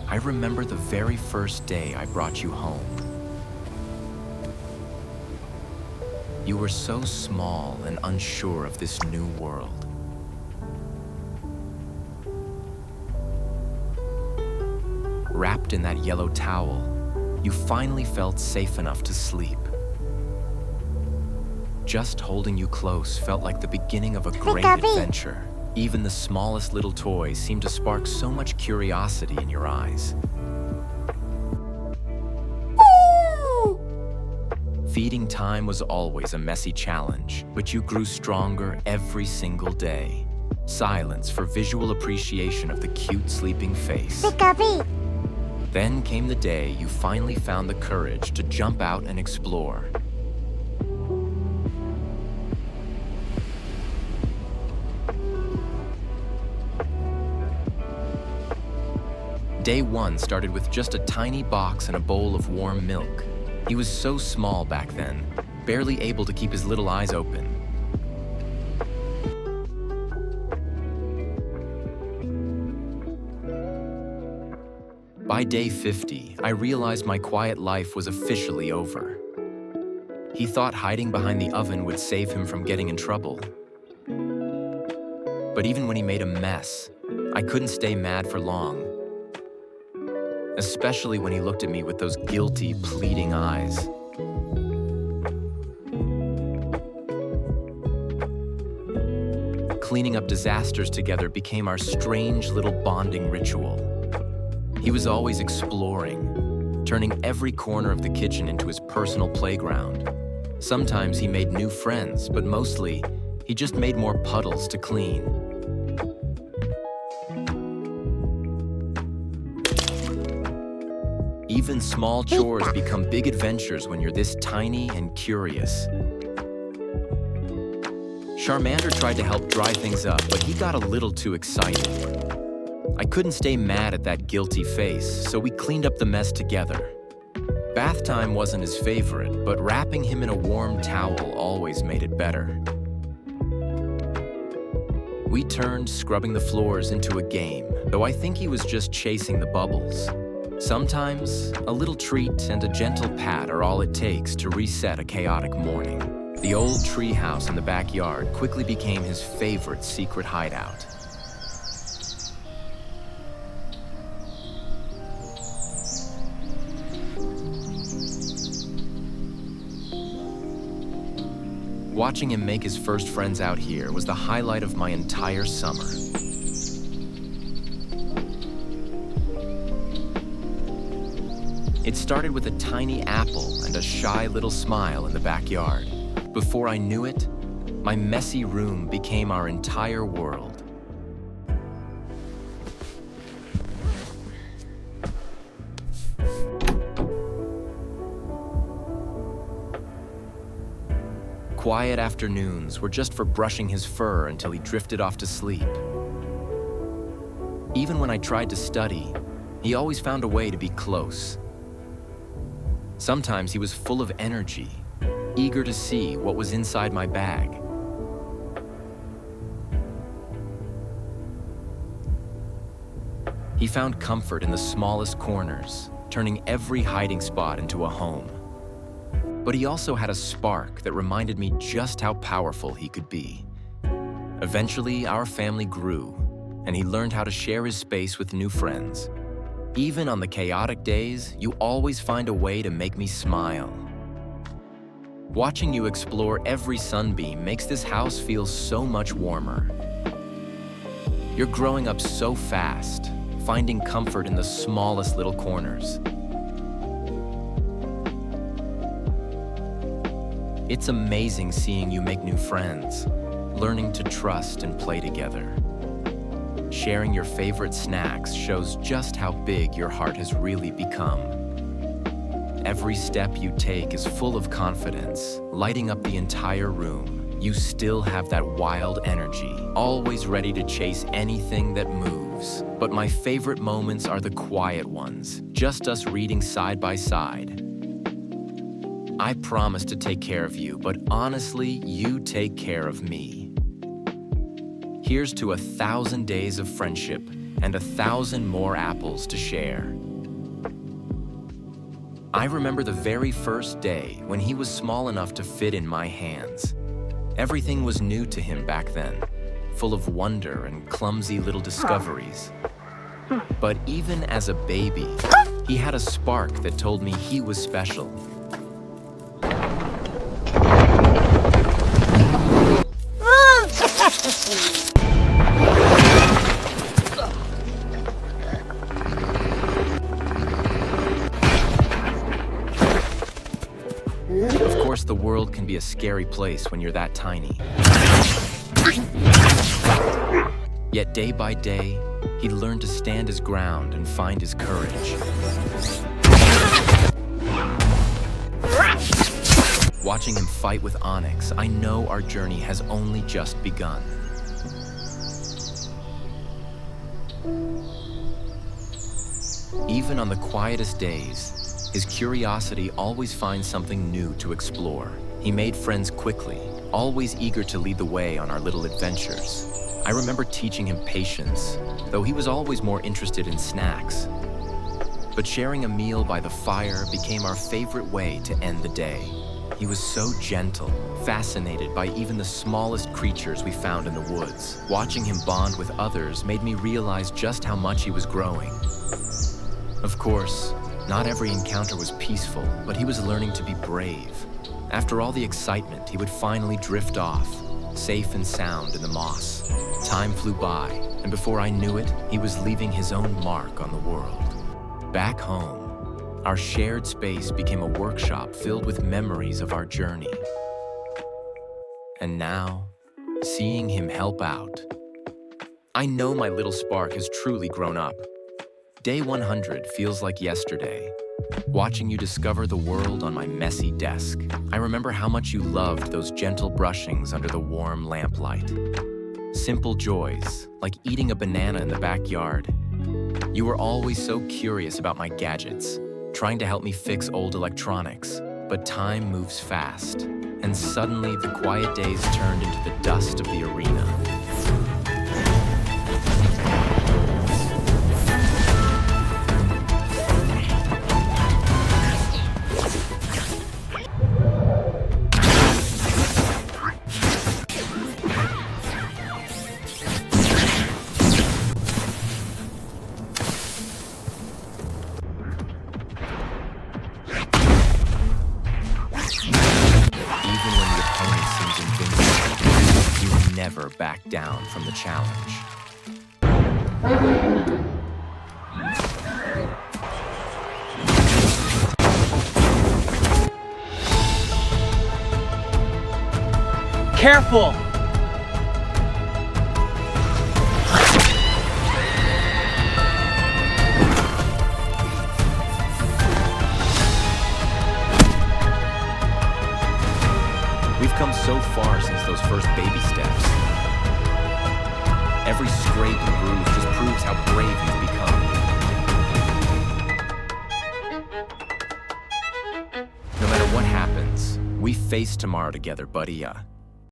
I remember the very first day I brought you home. You were so small and unsure of this new world. Wrapped in that yellow towel, you finally felt safe enough to sleep. Just holding you close felt like the beginning of a great adventure. Even the smallest little toys seemed to spark so much curiosity in your eyes. Feeding time was always a messy challenge, but you grew stronger every single day. Silence for visual appreciation of the cute sleeping face. Then came the day you finally found the courage to jump out and explore. Day one started with just a tiny box and a bowl of warm milk. He was so small back then, barely able to keep his little eyes open. By day 50, I realized my quiet life was officially over. He thought hiding behind the oven would save him from getting in trouble. But even when he made a mess, I couldn't stay mad for long. Especially when he looked at me with those guilty, pleading eyes. Cleaning up disasters together became our strange little bonding ritual. He was always exploring, turning every corner of the kitchen into his personal playground. Sometimes he made new friends, but mostly, he just made more puddles to clean. Even small chores become big adventures when you're this tiny and curious. Charmander tried to help dry things up, but he got a little too excited. I couldn't stay mad at that guilty face, so we cleaned up the mess together. Bath time wasn't his favorite, but wrapping him in a warm towel always made it better. We turned scrubbing the floors into a game, though I think he was just chasing the bubbles. Sometimes, a little treat and a gentle pat are all it takes to reset a chaotic morning. The old treehouse in the backyard quickly became his favorite secret hideout. Watching him make his first friends out here was the highlight of my entire summer. It started with a tiny apple and a shy little smile in the backyard. Before I knew it, my messy room became our entire world. Quiet afternoons were just for brushing his fur until he drifted off to sleep. Even when I tried to study, he always found a way to be close. Sometimes he was full of energy, eager to see what was inside my bag. He found comfort in the smallest corners, turning every hiding spot into a home. But he also had a spark that reminded me just how powerful he could be. Eventually, our family grew, and he learned how to share his space with new friends. Even on the chaotic days, you always find a way to make me smile. Watching you explore every sunbeam makes this house feel so much warmer. You're growing up so fast, finding comfort in the smallest little corners. It's amazing seeing you make new friends, learning to trust and play together. Sharing your favorite snacks shows just how big your heart has really become. Every step you take is full of confidence, lighting up the entire room. You still have that wild energy, always ready to chase anything that moves. But my favorite moments are the quiet ones, just us reading side by side. I promise to take care of you, but honestly, you take care of me. Here's to 1,000 days of friendship, and 1,000 more apples to share. I remember the very first day when he was small enough to fit in my hands. Everything was new to him back then, full of wonder and clumsy little discoveries. But even as a baby, he had a spark that told me he was special. Of course, the world can be a scary place when you're that tiny. Yet day by day, he learned to stand his ground and find his courage. Watching him fight with Onyx, I know our journey has only just begun. Even on the quietest days, his curiosity always finds something new to explore. He made friends quickly, always eager to lead the way on our little adventures. I remember teaching him patience, though he was always more interested in snacks. But sharing a meal by the fire became our favorite way to end the day. He was so gentle, fascinated by even the smallest creatures we found in the woods. Watching him bond with others made me realize just how much he was growing. Of course, not every encounter was peaceful, but he was learning to be brave. After all the excitement, he would finally drift off, safe and sound in the moss. Time flew by, and before I knew it, he was leaving his own mark on the world. Back home, our shared space became a workshop filled with memories of our journey. And now, seeing him help out, I know my little spark has truly grown up. Day 100 feels like yesterday. Watching you discover the world on my messy desk, I remember how much you loved those gentle brushings under the warm lamplight. Simple joys, like eating a banana in the backyard. You were always so curious about my gadgets, trying to help me fix old electronics. But time moves fast, and suddenly the quiet days turned into the dust of the arena. Never back down from the challenge. Careful! We've come so far since those first baby steps. Every scrape and bruise just proves how brave you've become. No matter what happens, we face tomorrow together, buddy.